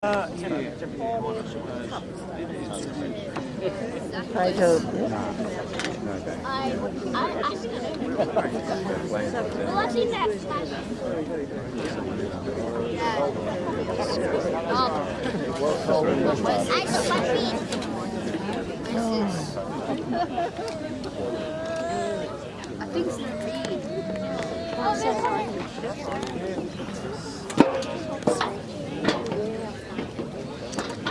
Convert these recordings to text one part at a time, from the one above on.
I hope. Well, I've seen that. I took my feet. I think it's the reed.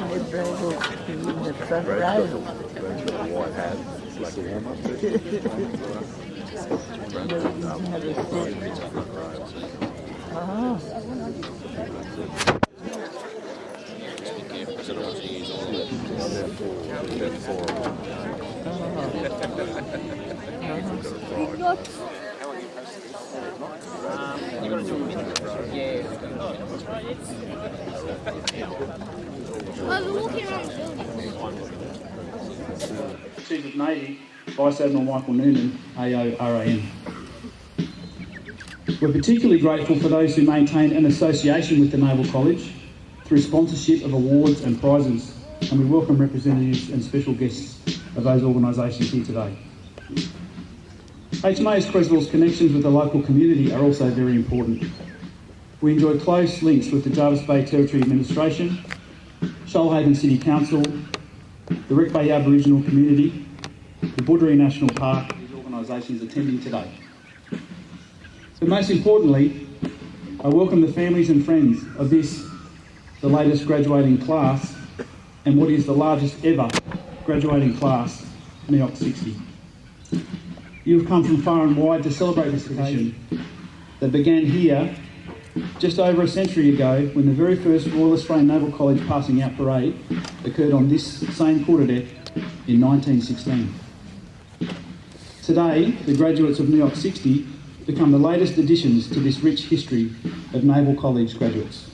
My brother in the front row. White hat, like a warm up Chief of Navy, Vice Admiral Michael Noonan, AO RAN. We're particularly grateful for those who maintain an association with the Naval College through sponsorship of awards and prizes, and we welcome representatives and special guests of those organisations here today. HMAS Creswell's connections with the local community are also very important. We enjoy close links with the Jervis Bay Territory Administration, Shoalhaven City Council, the Wreck Bay Aboriginal community, the Boundary National Park, and these organisations attending today. But most importantly, I welcome the families and friends of this, the latest graduating class, and what is the largest ever graduating class, NEOC 60. You have come from far and wide to celebrate this occasion that began here just over a century ago when the very first Royal Australian Naval College passing out parade occurred on this same quarterdeck in 1916. Today, the graduates of NEOC 60 become the latest additions to this rich history of Naval College graduates.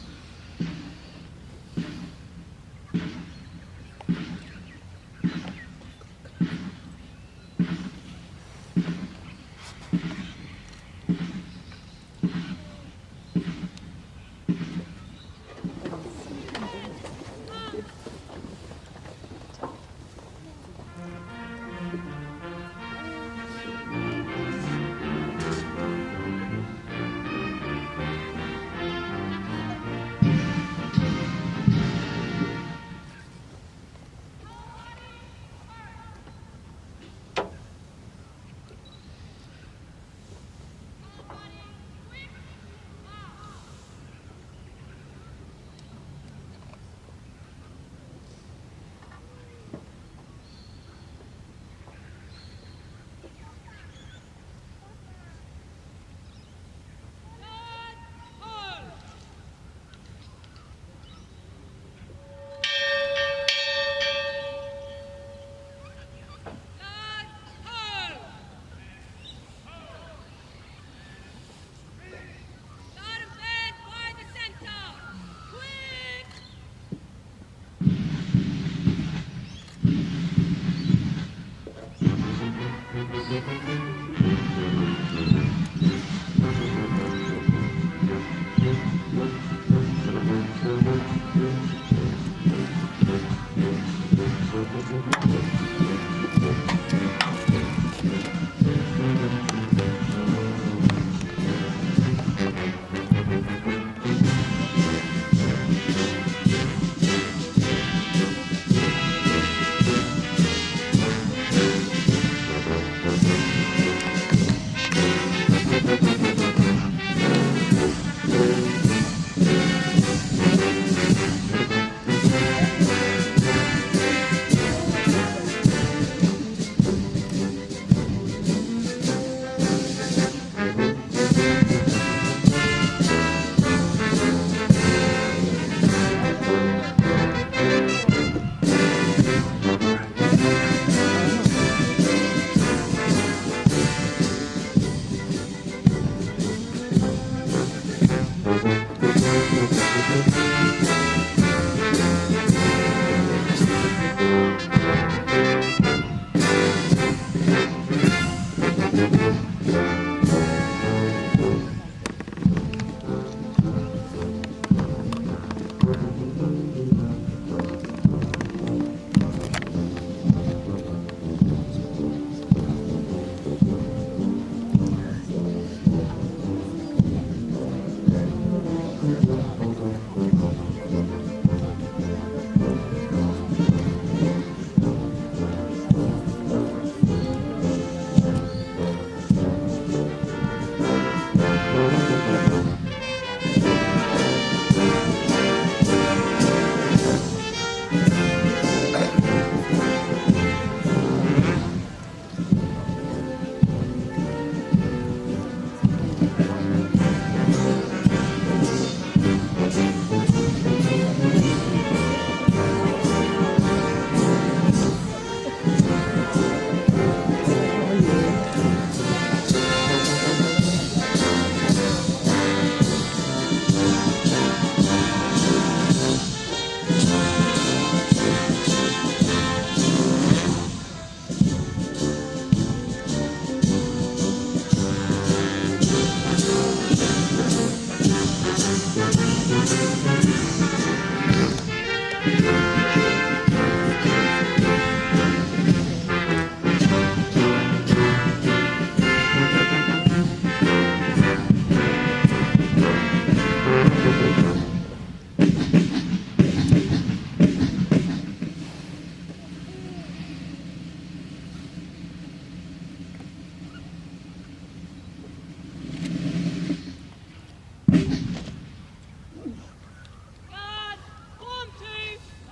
Guard, form 2,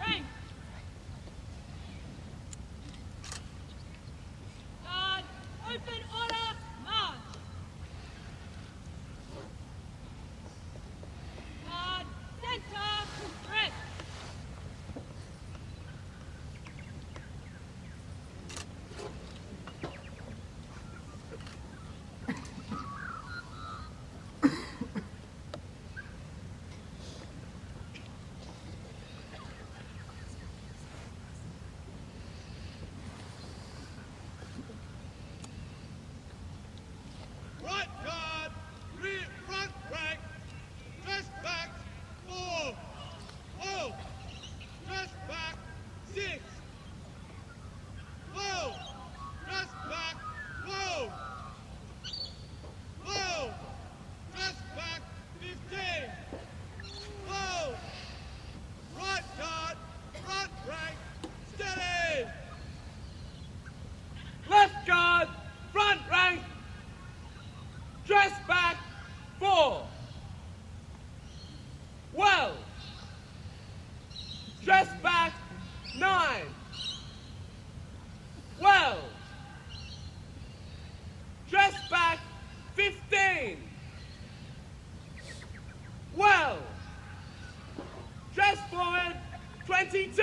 rank. Guard, open order, march. Guard, center, press. Right guard, rear front rank, dress back, 4. Whoa, dress back, 6. Whoa, dress back, whoa. Whoa, dress back, 15. Whoa, right guard, front rank, steady. Left guard, front rank, dress back, 4. Well, dress back, 9. Well, dress back, 15. Well, dress forward, 22.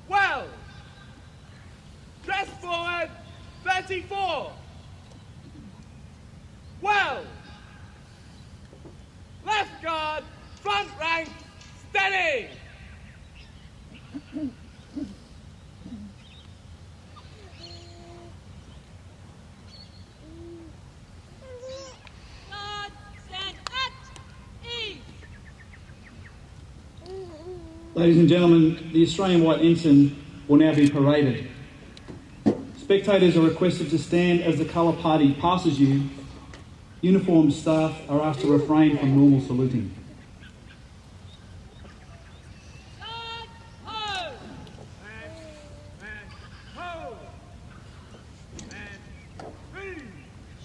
Well, dress forward, 34. Well, left guard, front rank, steady. Guard, stand at ease. Ladies and gentlemen, the Australian White Ensign will now be paraded. Spectators are requested to stand as the colour party passes you. Uniformed staff are asked to refrain from normal saluting. Guard, hold. Hold.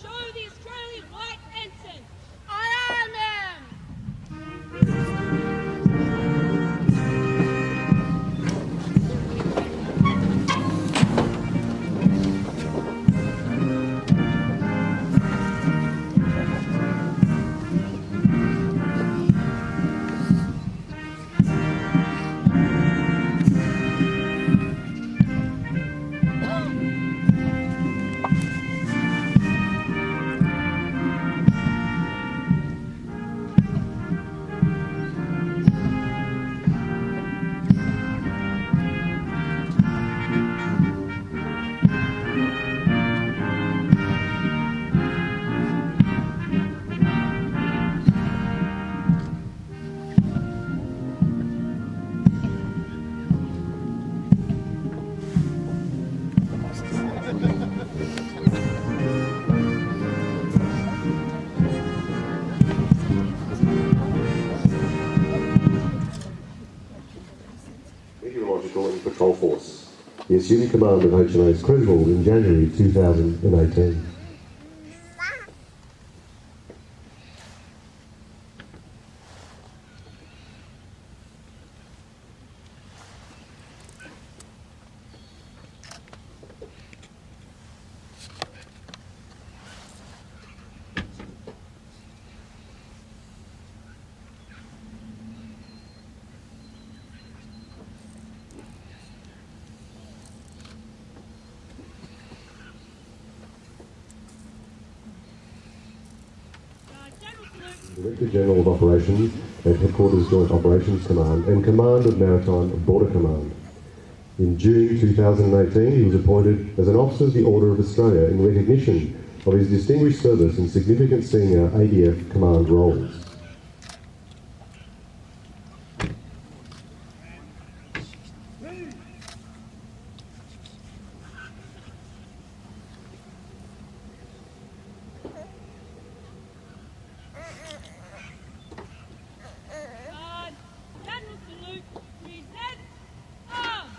Show the Australian White Ensign. I am them. Meteorological and Patrol Force. He assumed command of HMAS Creswell in January 2018. Director General of Operations at Headquarters Joint Operations Command and Command of Maritime Border Command. In June 2018, he was appointed as an Officer of the Order of Australia in recognition of his distinguished service in significant senior ADF command roles. Guard, General Salute, present arms.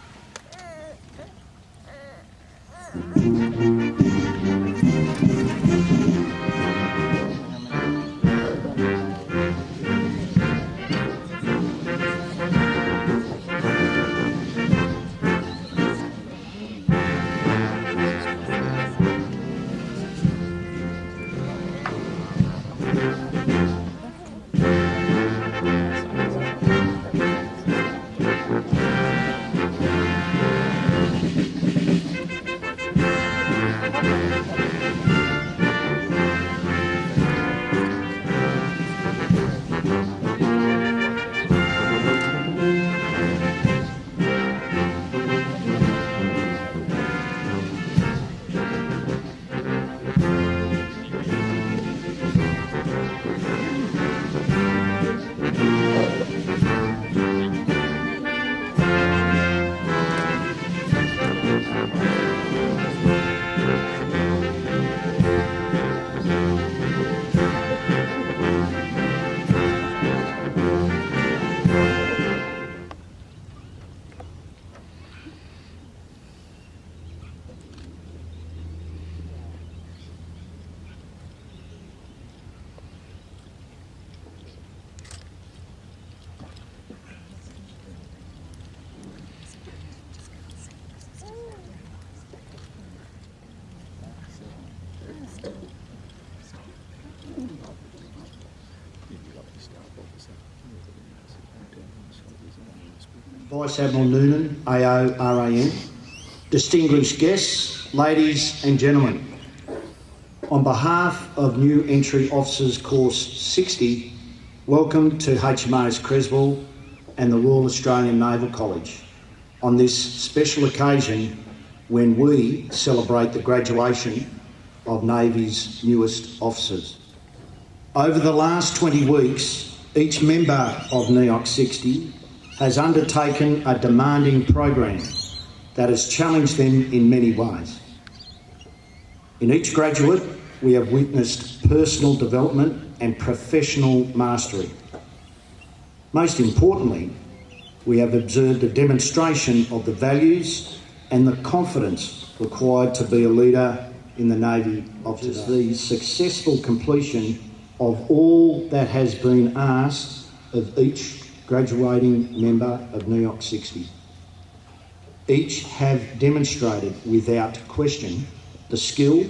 Vice Admiral Noonan, AO, RAN, distinguished guests, ladies and gentlemen, on behalf of New Entry Officers Course 60, welcome to HMAS Creswell and the Royal Australian Naval College on this special occasion when we celebrate the graduation of Navy's newest officers. Over the last 20 weeks, each member of NEOC 60 has undertaken a demanding program that has challenged them in many ways. In each graduate, we have witnessed personal development and professional mastery. Most importantly, we have observed a demonstration of the values and the confidence required to be a leader in the Navy of today. The successful completion of all that has been asked of each graduating member of NEOC 60. Each have demonstrated without question the skill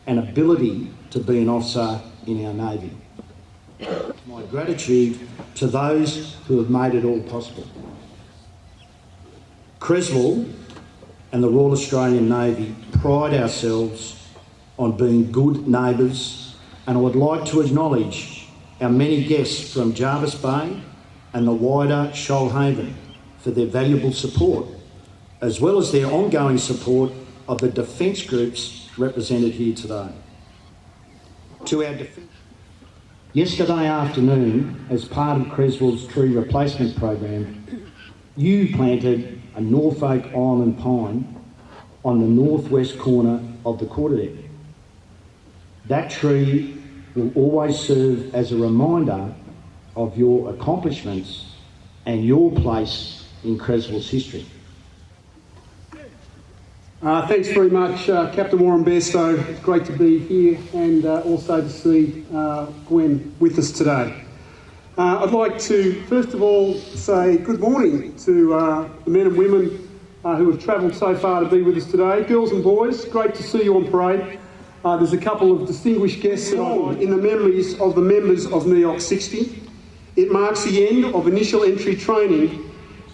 and ability to be an officer in our Navy. My gratitude to those who have made it all possible. Creswell and the Royal Australian Navy pride ourselves on being good neighbours, and I would like to acknowledge our many guests from Jervis Bay and the wider Shoalhaven for their valuable support, as well as their ongoing support of the defence groups represented here today. To our defence. Yesterday afternoon, as part of Creswell's tree replacement program, you planted a Norfolk Island pine on the northwest corner of the quarterdeck. That tree will always serve as a reminder of your accomplishments and your place in Creswell's history. Thanks very much, Captain Warren Bairstow. It's great to be here and also to see Gwen with us today. I'd like to, first of all, say good morning to the men and women who have travelled so far to be with us today. Girls and boys, great to see you on parade. There's a couple of distinguished guests in the memories of the members of NEOC 60. It marks the end of initial entry training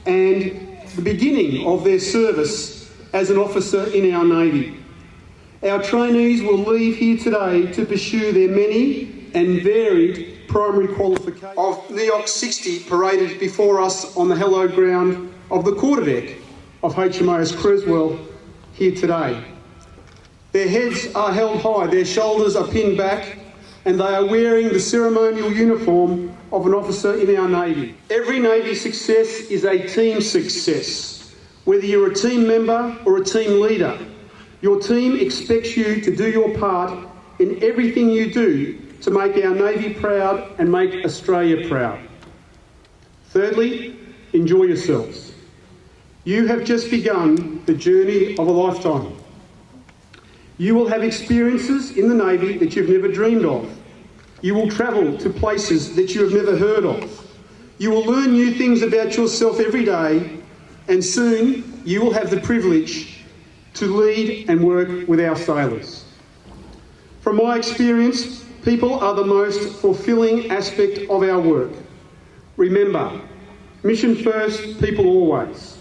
and the beginning of their service as an officer in our Navy. Our trainees will leave here today to pursue their many and varied primary qualifications. Of NEOC 60 paraded before us on the hallowed ground of the quarterdeck of HMAS Creswell here today. Their heads are held high, their shoulders are pinned back, and they are wearing the ceremonial uniform of an officer in our Navy. Every Navy success is a team success. Whether you're a team member or a team leader, your team expects you to do your part in everything you do to make our Navy proud and make Australia proud. Thirdly, enjoy yourselves. You have just begun the journey of a lifetime. You will have experiences in the Navy that you've never dreamed of. You will travel to places that you have never heard of. You will learn new things about yourself every day, and soon you will have the privilege to lead and work with our sailors. From my experience, people are the most fulfilling aspect of our work. Remember, mission first, people always.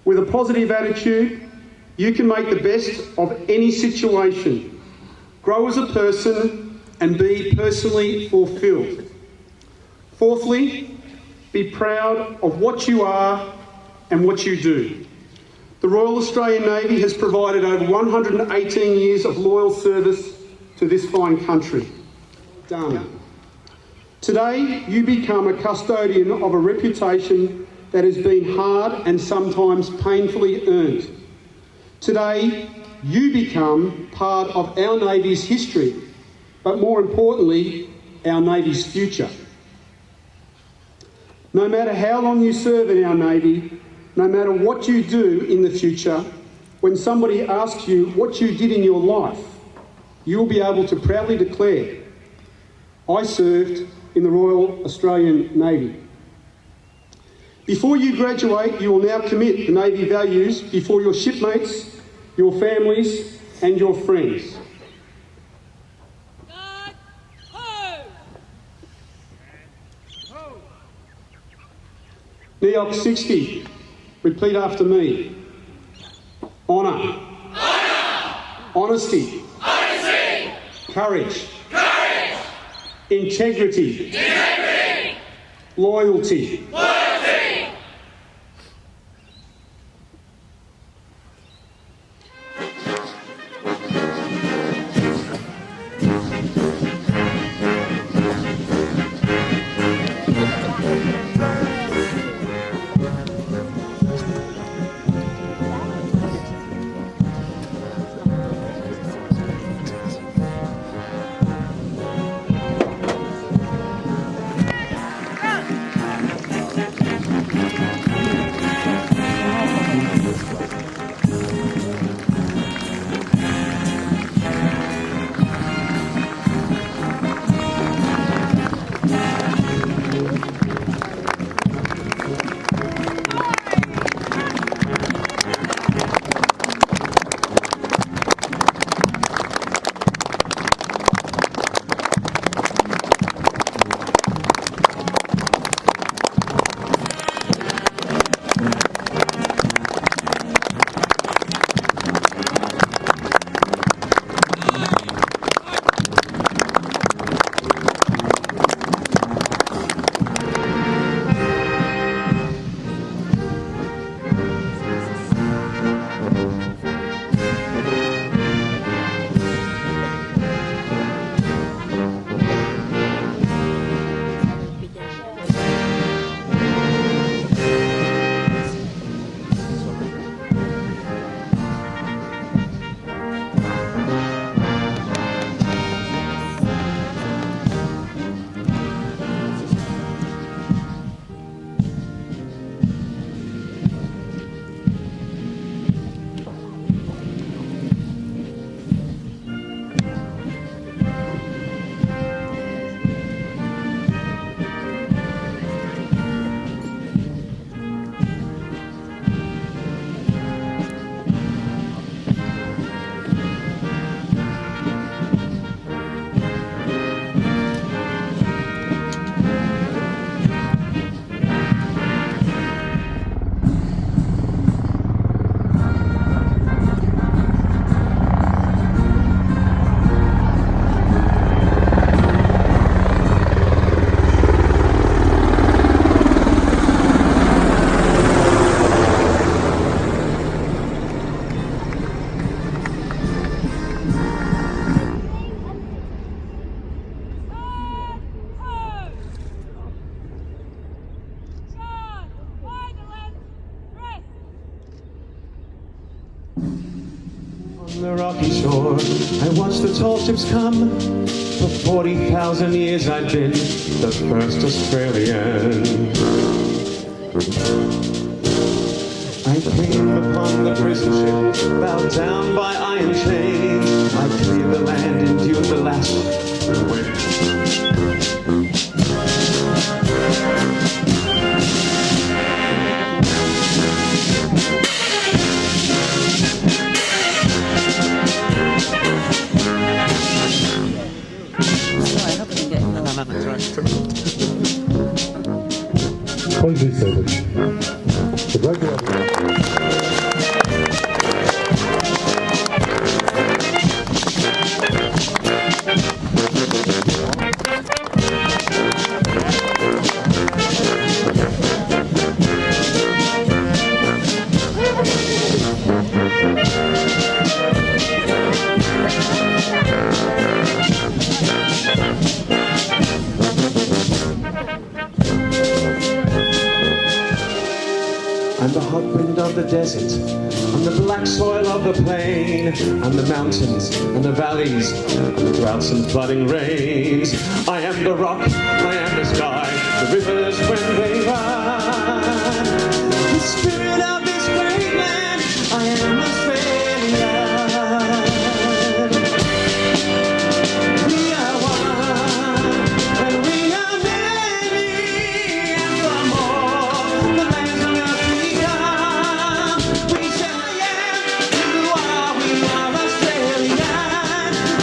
With a positive attitude, you can make the best of any situation, grow as a person, and be personally fulfilled. Fourthly, be proud of what you are and what you do. The Royal Australian Navy has provided over 118 years of loyal service to this fine country. Done. Today, you become a custodian of a reputation that has been hard and sometimes painfully earned. Today, you become part of our Navy's history, but more importantly, our Navy's future. No matter how long you serve in our Navy, no matter what you do in the future, when somebody asks you what you did in your life, you'll be able to proudly declare, I served in the Royal Australian Navy. Before you graduate, you will now commit the Navy values before your shipmates, your families, and your friends. Guard, ho! NEOC 60, repeat after me. Honour. Honesty. Courage. Integrity. Loyalty. the rocky shore, I watched the tall ships come. For 40,000 years I've been the first Australian. I came upon the prison ship, bowed down by iron chains. I cleared the land, endured the lash, and went. Please be seated. The graduate. I'm the hot wind of the desert, I'm the black soil of the plain, I'm the mountains and the valleys, and the droughts and flooding rains. I am the rock, I am the sky, the rivers when they run. The spirit of this great land, I am Australia. We are one, and we are many, and from all the lands on earth we come. We say, I am, you are, we are Australian.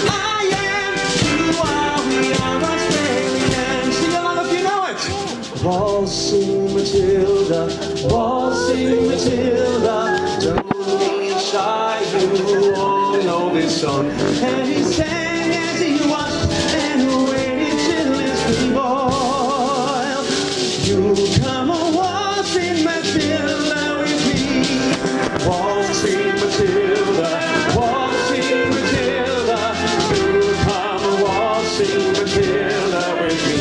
I am, you are, we are Australian. Sing along if you know it. Waltzing Matilda, waltzing Matilda, don't be shy, you all know this song. And he sang as he watched and waited till his tea boiled. You come a waltzing Matilda with me, waltzing Matilda, waltzing Matilda. You come a waltzing Matilda with me.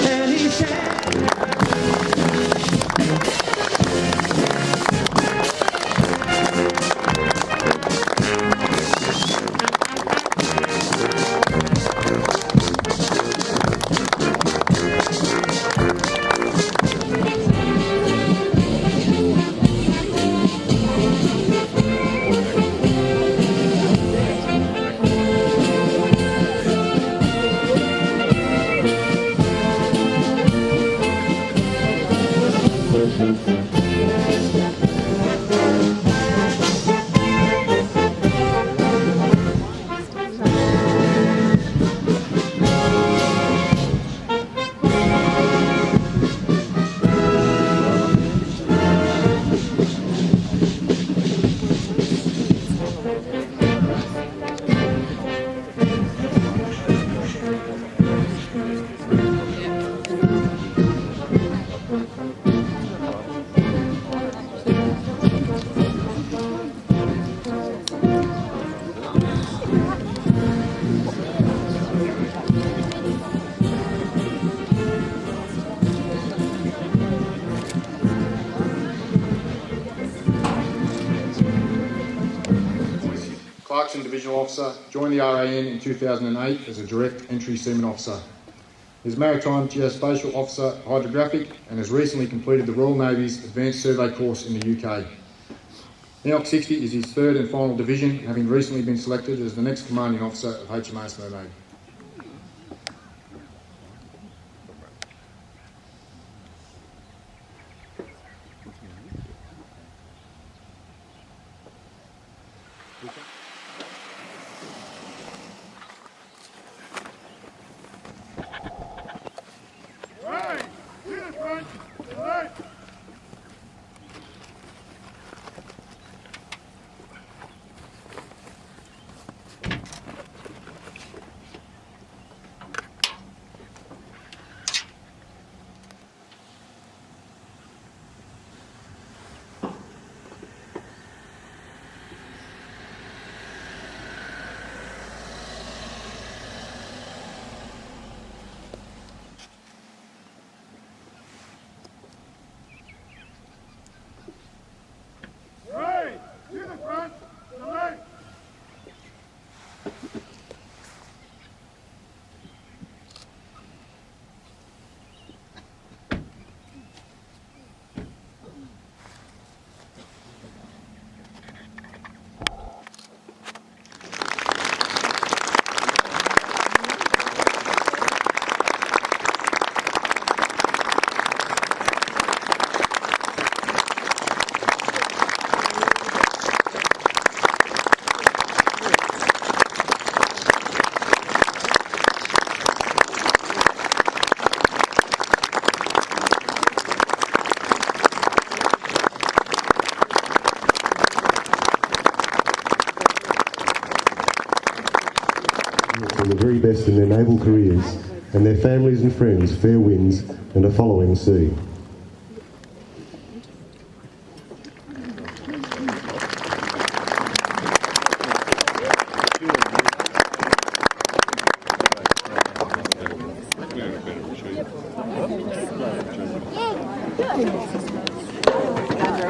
And he sang. Clarkson Divisional Officer, joined the RAN in 2008 as a direct entry seaman officer. He is Maritime Geospatial Officer Hydrographic and has recently completed the Royal Navy's Advanced Survey course in the UK. NEOC 60 is his third and final division, having recently been selected as the next commanding officer of HMAS Mermaid. and the very best in their naval careers, and their families and friends fair winds and a following sea.